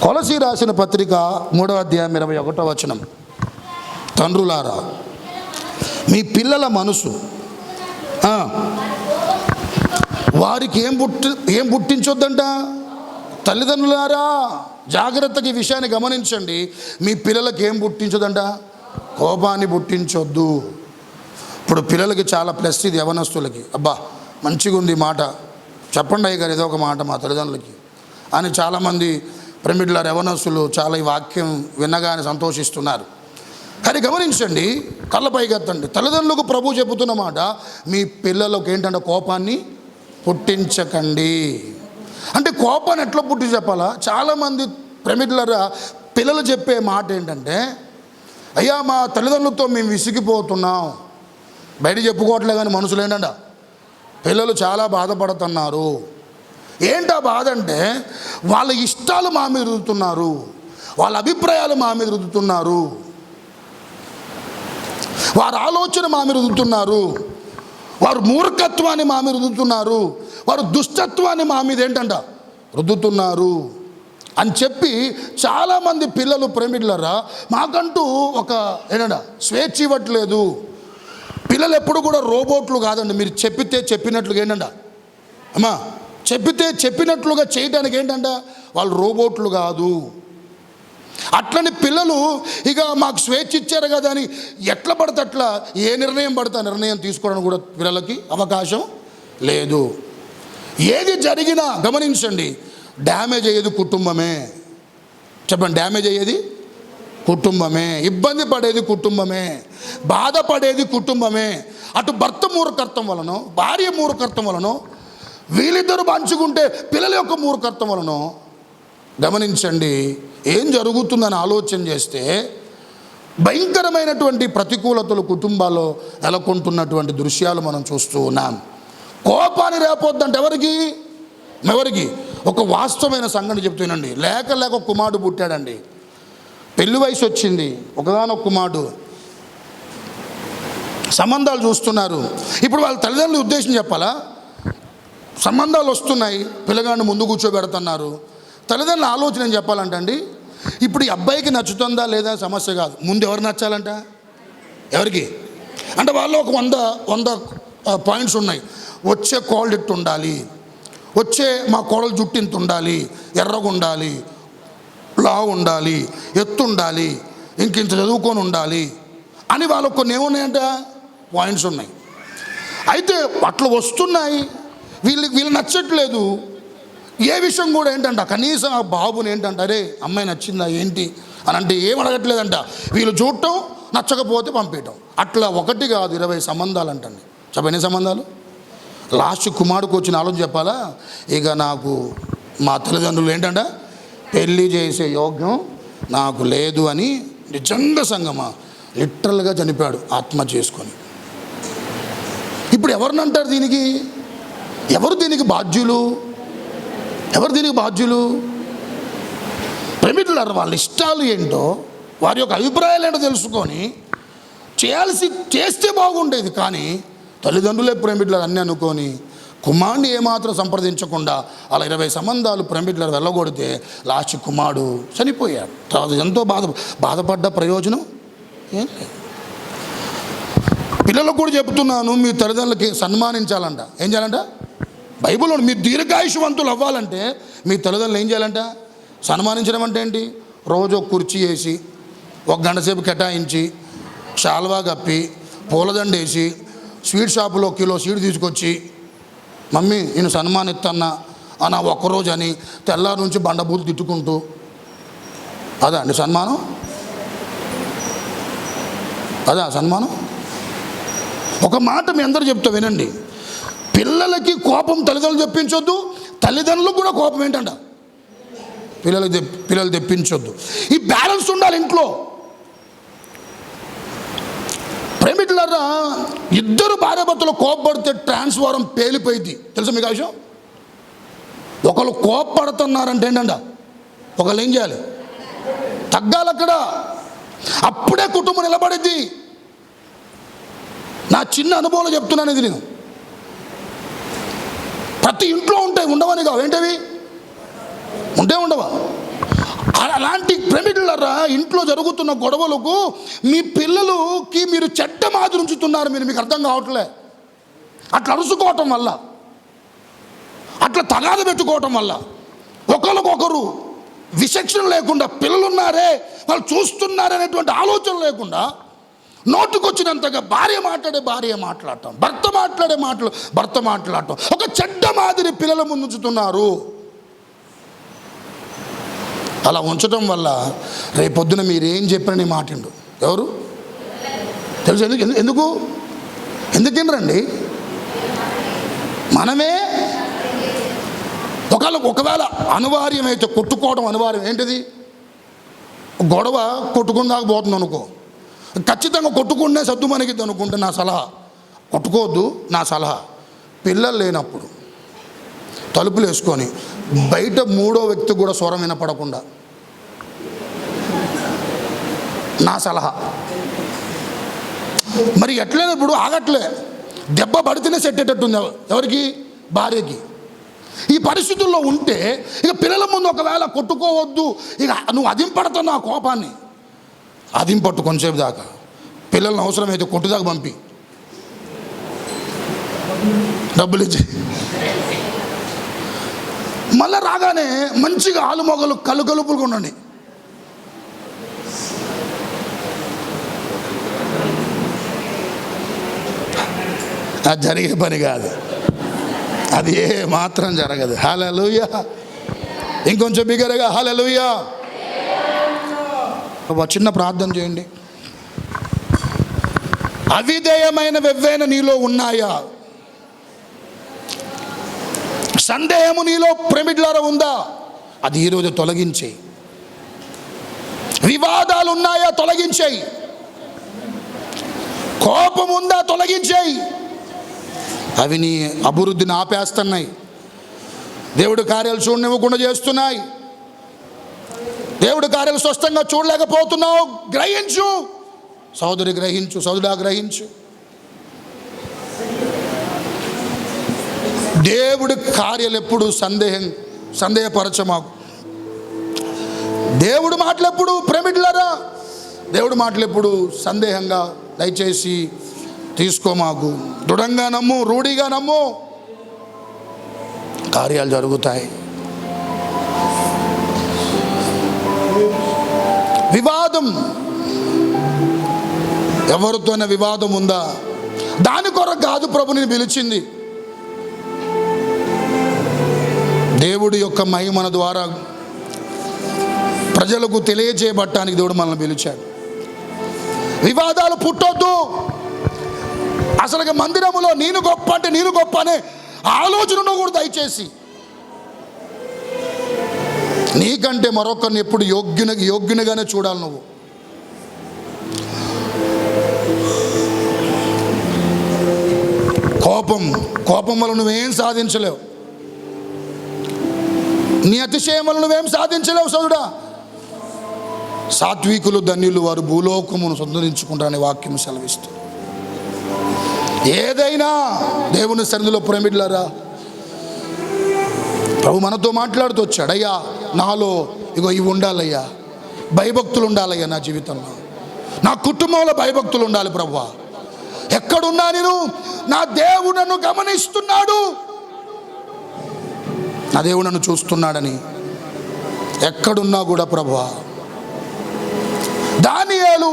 కొలసీ రాసిన పత్రిక 3వ అధ్యాయం 21వ వచనం. తండ్రులారా మీ పిల్లల మనసు వారికి ఏం పుట్టించొద్దంట. తల్లిదండ్రులారా జాగ్రత్తగా ఈ విషయాన్ని గమనించండి. మీ పిల్లలకి ఏం పుట్టించొద్దంట? కోపాన్ని పుట్టించొద్దు. ఇప్పుడు పిల్లలకి చాలా ప్లస్ ఇది, యవనస్తులకి. అబ్బా మంచిగా ఉంది మాట, చెప్పండి అయ్య గారు ఏదో ఒక మాట మా తల్లిదండ్రులకి అని చాలామంది ప్రేమిట్ల యవనస్తులు చాలా ఈ వాక్యం వినగానే సంతోషిస్తున్నారు. కానీ గమనించండి, కళ్ళపైకి ఎత్తండి. తల్లిదండ్రులకు ప్రభు చెబుతున్న మాట, మీ పిల్లలకు ఏంటంటే కోపాన్ని పుట్టించకండి. అంటే కోపాన్ని ఎట్లా పుట్టి చెప్పాలా? చాలామంది ప్రేమిట్లరా పిల్లలు చెప్పే మాట ఏంటంటే, అయ్యా మా తల్లిదండ్రులతో మేము విసిగిపోతున్నాం. బయట చెప్పుకోవట్లే కానీ మనసులు ఏంటంట పిల్లలు చాలా బాధపడుతున్నారు. ఏంటా బాధ అంటే, వాళ్ళ ఇష్టాలు మా మీద రుద్దుతున్నారు, వాళ్ళ అభిప్రాయాలు మా మీద రుద్దుతున్నారు, వారి ఆలోచన మా మీద రుద్దుతున్నారు, వారు మూర్ఖత్వాన్ని మా మీద రుద్దుతున్నారు, వారు దుష్టత్వాన్ని మా మీద ఏంటంట రుద్దుతున్నారు అని చెప్పి చాలామంది పిల్లలు ప్రేమిట్లరా మాకంటూ ఒక ఏంటంట స్వేచ్ఛ ఇవ్వట్లేదు. పిల్లలు ఎప్పుడు కూడా రోబోట్లు కాదండి. మీరు చెప్పితే చెప్పినట్లుగా ఏంటంట అమ్మా చెప్పితే చెప్పినట్లుగా చేయడానికి ఏంటంట వాళ్ళు రోబోట్లు కాదు. అట్లని పిల్లలు ఇక మాకు స్వేచ్ఛ ఇచ్చారు కదా అని ఎట్లా పడితే అట్లా ఏ నిర్ణయం పడితే నిర్ణయం తీసుకోవడానికి కూడా పిల్లలకి అవకాశం లేదు. ఏది జరిగినా గమనించండి, డ్యామేజ్ అయ్యేది కుటుంబమే. చెప్పండి, డ్యామేజ్ అయ్యేది కుటుంబమే, ఇబ్బంది పడేది కుటుంబమే, బాధపడేది కుటుంబమే. అటు భర్త మూర్ఖత్వం వలనో భార్య మూర్ఖత్వం వలనో వీళ్ళిద్దరూ పంచుకుంటే పిల్లల యొక్క మూర్ఖత్వం వలనో గమనించండి ఏం జరుగుతుందని ఆలోచన చేస్తే భయంకరమైనటువంటి ప్రతికూలతలు కుటుంబాల్లో నెలకొంటున్నటువంటి దృశ్యాలు మనం చూస్తూ ఉన్నాం. కోపాన్ని రేపొద్దంటే ఎవరికి ఒక వాస్తవమైన సంఘటన చెప్తానండి. లేక కుమారుడు పుట్టాడండి, పెళ్లి వయసు వచ్చింది, ఒకగానొక కుమారుడు, సంబంధాలు చూస్తున్నారు. ఇప్పుడు వాళ్ళ తల్లిదండ్రుల ఉద్దేశం చెప్పాలా? సంబంధాలు వస్తున్నాయి, పిల్లగాడిని ముందు కూర్చోబెడుతున్నారు. తల్లిదండ్రుల ఆలోచన ఏం చెప్పాలంటండి, ఇప్పుడు ఈ అబ్బాయికి నచ్చుతుందా లేదా సమస్య కాదు, ముందు ఎవరు నచ్చాలంట? ఎవరికి అంటే వాళ్ళు ఒక 100 పాయింట్స్ ఉన్నాయి. వచ్చే కోల్డ్ ఉండాలి, వచ్చే మా కోడలు జుట్టు ఇంత ఉండాలి, ఎర్రగా ఉండాలి, లావు ఉండాలి, ఎత్తు ఉండాలి, ఇంకింత చదువుకొని ఉండాలి అని వాళ్ళకు కొన్ని ఏమున్నాయంట పాయింట్స్ ఉన్నాయి. అయితే అట్లా వస్తున్నాయి, వీళ్ళు నచ్చట్లేదు. ఏ విషయం కూడా ఏంటంట కనీసం ఆ బాబుని ఏంటంట అరే అమ్మాయి నచ్చిందా ఏంటి అని అంటే ఏం అడగట్లేదంట. వీళ్ళు చూడటం, నచ్చకపోతే పంపించటం. అట్లా 1 కాదు 20 సంబంధాలు అంటండి. చెప్పని సంబంధాలు. లాస్ట్ కుమారుడికి వచ్చిన ఆలోచన చెప్పాలా, ఇక నాకు మా తల్లిదండ్రులు ఏంటంట పెళ్ళి చేసే యోగ్యం నాకు లేదు అని నిజంగా సంగమా లిటరల్గా చనిపోయాడు ఆత్మహత్య చేసుకొని. ఇప్పుడు ఎవరినంటారు దీనికి? ఎవరు దీనికి బాధ్యులు? ప్రేమికులారా వాళ్ళ ఇష్టాలు ఏంటో, వారి యొక్క అభిప్రాయాలు ఏంటో తెలుసుకొని చేస్తే బాగుండేది. కానీ తల్లిదండ్రులే ప్రేమికులు అన్నీ అనుకొని కుమారుడిని ఏమాత్రం సంప్రదించకుండా అలా 20 సంబంధాలు ప్రేమికులు వెళ్ళగొడితే లాస్ట్ కుమారుడు చనిపోయాడు. తర్వాత ఎంతో బాధపడ్డ ప్రయోజనం ఏం లేదు. పిల్లలకు కూడా చెప్తున్నాను, మీ తల్లిదండ్రులకి సన్మానించాలంట. ఏం చేయాలంట? బైబిల్లో మీరు దీర్ఘాయుషవంతులు అవ్వాలంటే మీ తల్లిదండ్రులు ఏం చేయాలంట? సన్మానించడం అంటే ఏంటి? రోజు ఒక కుర్చీ వేసి 1 గంట సేపు కేటాయించి శాల్వా కప్పి పూలదండ వేసి స్వీట్ షాపులో కిలో స్వీట్ తీసుకొచ్చి మమ్మీ నేను సన్మానిస్తున్నా అన్న ఒక్కరోజు అని తెల్లారి నుంచి బండబూలు తిట్టుకుంటూ, అదా అండి సన్మానం? అదా సన్మానం? ఒక మాట మీ అందరూ చెప్తా వినండి, పిల్లలకి కోపం తల్లిదండ్రులు తెప్పించొద్దు, తల్లిదండ్రులకు కూడా కోపం ఏంటంట పిల్లలు తెప్పించొద్దు. ఈ బ్యాలెన్స్ ఉండాలి ఇంట్లో. ప్రేమికులారా ఇద్దరు భార్యాభర్తలు కోపపడితే ట్రాన్స్ఫారం పేలిపోయింది. తెలుసా మీకు ఆ విషయం? ఒకళ్ళు కోపపడుతున్నారంటే ఏంటంట ఒకళ్ళు ఏం చేయాలి? తగ్గాలి అక్కడ. అప్పుడే కుటుంబం నిలబడిద్ది. నా చిన్న అనుభవంలో చెప్తున్నాను ఇది. నేను ప్రతి ఇంట్లో ఉంటాయి, ఉండవని కావు. ఏంటవి? ఉండవా? అలాంటి ప్రేమికులారా, ఇంట్లో జరుగుతున్న గొడవలకు మీ పిల్లలకి మీరు చెడ్డ మాదిరి ఉంచుతున్నారు. మీకు అర్థం కావట్లే. అట్లా అరుసుకోవటం వల్ల, అట్లా తగాద పెట్టుకోవటం వల్ల, ఒకరికొకరు విచక్షణ లేకుండా, పిల్లలున్నారే వాళ్ళు చూస్తున్నారనేటువంటి ఆలోచన లేకుండా నోటుకొచ్చినంతగా భార్య మాట్లాడటం, భర్త మాట్లాడటం, ఒక చెడ్డ మాదిరి పిల్లల ముందు ఉంచుతున్నారు. అలా ఉంచడం వల్ల రేపొద్దున మీరేం చెప్పిన నీ మాటిండు ఎవరు తెలుసు. ఎందుకేనరండి? మనమే ఒకవేళ అనివార్యమైతే కొట్టుకోవడం అనివార్యం. ఏంటిది? గొడవ కొట్టుకుందాక పోతుంది అనుకో, ఖచ్చితంగా కొట్టుకుంటే సద్దు మనకిద్ది అనుకుంటే నా సలహా కొట్టుకోవద్దు. నా సలహా పిల్లలు లేనప్పుడు తలుపులు వేసుకొని బయట మూడో వ్యక్తి కూడా స్వరం వినపడకుండా, నా సలహా. మరి ఎట్లయినప్పుడు ఆగట్లే, దెబ్బ పడితేనే సెట్టేటట్టుంది. ఎవరికి? భార్యకి. ఈ పరిస్థితుల్లో ఉంటే ఇక పిల్లల ముందు ఒకవేళ కొట్టుకోవద్దు, ఇక నువ్వు అదింపడతావు నా కోపాన్ని, అదింపట్టు కొంచెంసేపు దాకా. పిల్లల్ని అవసరమైతే కొట్టుదాకా పంపి, డబ్బులు ఇచ్చి, మళ్ళీ రాగానే మంచిగా ఆలుమొగలు కలుపులుగా ఉండండి. అది జరిగే పని కాదు, అది ఏ మాత్రం జరగదు. హల్లెలూయా. ఇంకొంచెం బిగ్గరగా హల్లెలూయా. చిన్న ప్రార్థన చేయండి. అవిధేయమైన వెవ్వైన నీలో ఉన్నాయా? సందేహము నీలో ప్రేమికులారా ఉందా? అది ఈరోజు తొలగించేయి. వివాదాలు ఉన్నాయా? తొలగించేయి. కోపం ఉందా? తొలగించేయి. అవి నీ అభివృద్ధిని ఆపేస్తున్నాయి. దేవుడి కార్యాలు చూడనివ్వకుండా చేస్తున్నాయి. దేవుడి కార్యాలు స్పష్టంగా చూడలేకపోతున్నావు. గ్రహించు సోదరి, గ్రహించు సోదరుడా, గ్రహించు. దేవుడి కార్యాలు ఎప్పుడు సందేహపరచమాకు. దేవుడు మాటలెప్పుడు ప్రేమికులారా, దేవుడు మాటలెప్పుడు సందేహంగా దయచేసి తీసుకోమాకు. దృఢంగా నమ్ము, రూఢిగా నమ్ము, కార్యాలు జరుగుతాయి. వివాదం, ఎవరితోనే వివాదం ఉందా? దాని కొరకు కాదు ప్రభుని పిలిచింది. దేవుడి యొక్క మహిమ ద్వారా ప్రజలకు తెలియజేయబట్టానికి దేవుడు మనల్ని పిలిచాడు. వివాదాలు పుట్టొద్దు. అసలుగా మందిరములో నేను గొప్ప అంటే నేను గొప్ప అనే ఆలోచన కూడా దయచేసి. నీకంటే మరొకరిని ఎప్పుడు యోగ్యునిగానే చూడాలి. నువ్వు కోపం వల్ల నువ్వేం సాధించలేవు. నీ అతిశయం వల్ల నువ్వేం సాధించలేవు సోదరుడా. సాత్వికులు ధన్యులు, వారు భూలోకమును సంతరించుకుంటారనే వాక్యం సెలవిస్తుంది. ఏదైనా దేవుని సన్నిధిలో ప్రేమికులారా, ప్రభు మనతో మాట్లాడుతూ వచ్చాడు. అయ్యా నాలో ఇగో ఇవి ఉండాలయ్యా, భయభక్తులు ఉండాలయ్యా, నా జీవితంలో నా కుటుంబంలో భయభక్తులు ఉండాలి. ప్రభువా, ఎక్కడున్నా నేను, నా దేవుడు నన్ను గమనిస్తున్నాడు, నా దేవుడు నన్ను చూస్తున్నాడని ఎక్కడున్నా కూడా ప్రభువా, దానియేలు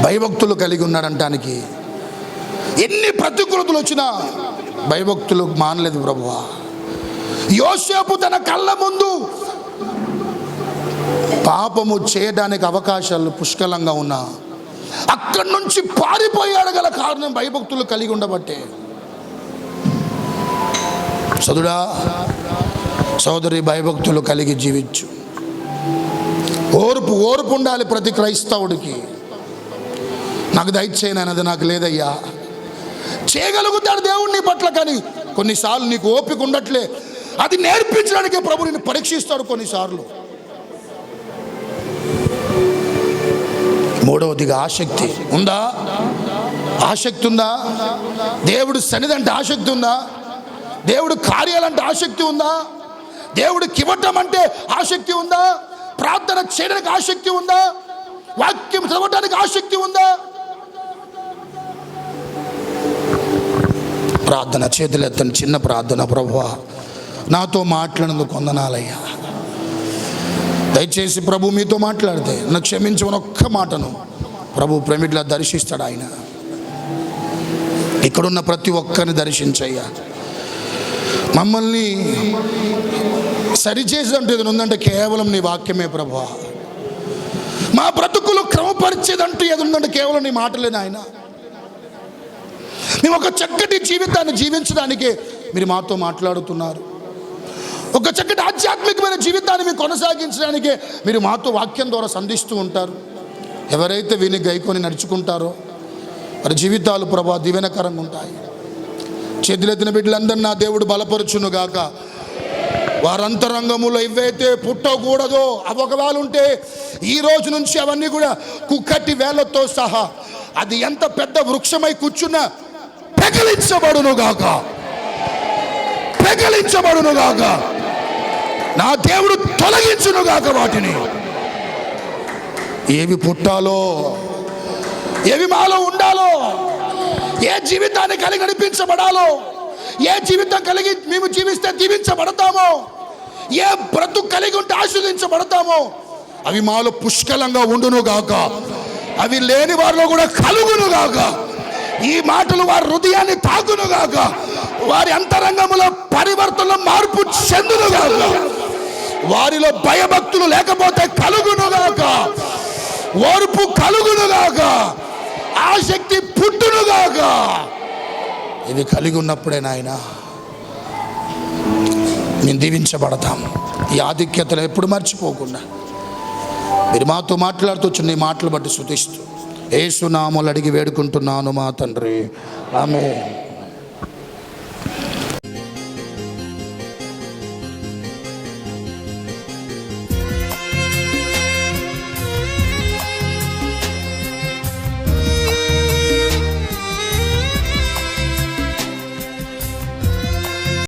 భయభక్తులు కలిగి ఉన్నాడంటానికి ఎన్ని ప్రతికూలతలు వచ్చినా భయభక్తులు మానలేదు ప్రభువా. యోసేపు తన కళ్ళ ముందు పాపము చేయడానికి అవకాశాలు పుష్కలంగా ఉన్నా అక్కడి నుంచి పారిపోయాడు. గల కారణం భయభక్తులు కలిగి ఉండబట్టే. సోదరుడా, సోదరి, భయభక్తులు కలిగి జీవించు. ఓర్పు ఉండాలి ప్రతి క్రైస్తవుడికి. నాకు దయచేయనది నాకు లేదయ్యా. చేయగలుగుతాడు దేవుణ్ణి పట్ల, కానీ కొన్నిసార్లు నీకు ఓపిక ఉండట్లే. అది నేర్పించడానికి ప్రభు నిన్ను పరీక్షిస్తాడు కొన్నిసార్లు. మూడవదిగా ఆసక్తి ఉందా? ఆసక్తి ఉందా? దేవుడు సన్నిధి అంటే ఆసక్తి ఉందా? దేవుడు కార్యాలంటే ఆసక్తి ఉందా? దేవుడికి ఇవ్వటం అంటే ఆసక్తి ఉందా? ప్రార్థన చేయడానికి ఆసక్తి ఉందా? వాక్యం చదవడానికి ఆసక్తి ఉందా? ప్రార్థన చేతులెత్తని చిన్న ప్రార్థన. ప్రభువా, నాతో మాట్లాడినందుకు వందనాలయ్యా. దయచేసి ప్రభు మీతో మాట్లాడితే నన్ను క్షమించమని ఒక్క మాటను ప్రభు ప్రేమిట్లా దర్శిస్తాడు. ఆయన ఇక్కడున్న ప్రతి ఒక్కరిని దర్శించయ్యా. మమ్మల్ని సరిచేసేదంటూ ఏదైనా ఉందంటే కేవలం నీ వాక్యమే ప్రభువా. మా బ్రతుకులు క్రమపరిచేదంటూ ఏది ఉందంటే కేవలం నీ మాటలే నాయన. మేము ఒక చక్కటి జీవితాన్ని జీవించడానికి మీరు మాతో మాట్లాడుతున్నారు. ఒక చక్కటి ఆధ్యాత్మికమైన జీవితాన్ని మీరు కొనసాగించడానికే మీరు మాతో వాక్యం ద్వారా సంధిస్తూ ఉంటారు. ఎవరైతే విని గైకొని నడుచుకుంటారో వారి జీవితాలు ప్రభా దీవెనకరంగా ఉంటాయి. చేతులెత్తిన బిడ్డలందరినీ నా దేవుడు బలపరుచునుగాక. వారి అంతరంగములో ఏవైతే పుట్టకూడదో అవి ఒకవేళ ఉంటే ఈ రోజు నుంచి అవన్నీ కూడా కుక్కటి వేళ్లతో సహా అది ఎంత పెద్ద వృక్షమై కూర్చున్నా పెకలించబడునుగాక, పెకలించబడునుగాక. నా దేవుడు తొలగించునుగాక వాటిని. ఏవి పుట్టాలో, ఏవి మాలో ఉండాలో, ఏ జీవితాన్ని కలిగి నడిపించబడాలో, ఏ జీవితం కలిగి మేము జీవిస్తే దీవించబడతామో, ఏ బ్రతుకు కలిగి ఉంటే ఆశీర్వదించబడతామో అవి మాలో పుష్కలంగా ఉండునుగాక. అవి లేని వారిలో కూడా కలుగునుగాక. ఈ మాటలు వారి హృదయాన్ని తాకునుగాక. వారి అంతరంగములో పరివర్తన మార్పు చెందునుగాక. వారిలో భయభక్తులు లేకపోతే కలుగునుగాక. ఓర్పు కలుగునుగాక. ఆసక్తి పుట్టునుగాక. ఇవి కలిగి ఉన్నప్పుడే నాయన మేము దీవించబడతాం. ఈ ఆధిక్యతలు ఎప్పుడు మర్చిపోకుండా మీరు మాతో మాట్లాడుతూ నీ మాటలు బట్టి స్తుతిస్తూ యేసు నామములో అడిగి వేడుకుంటున్నాను మా తండ్రి. ఆమేన్.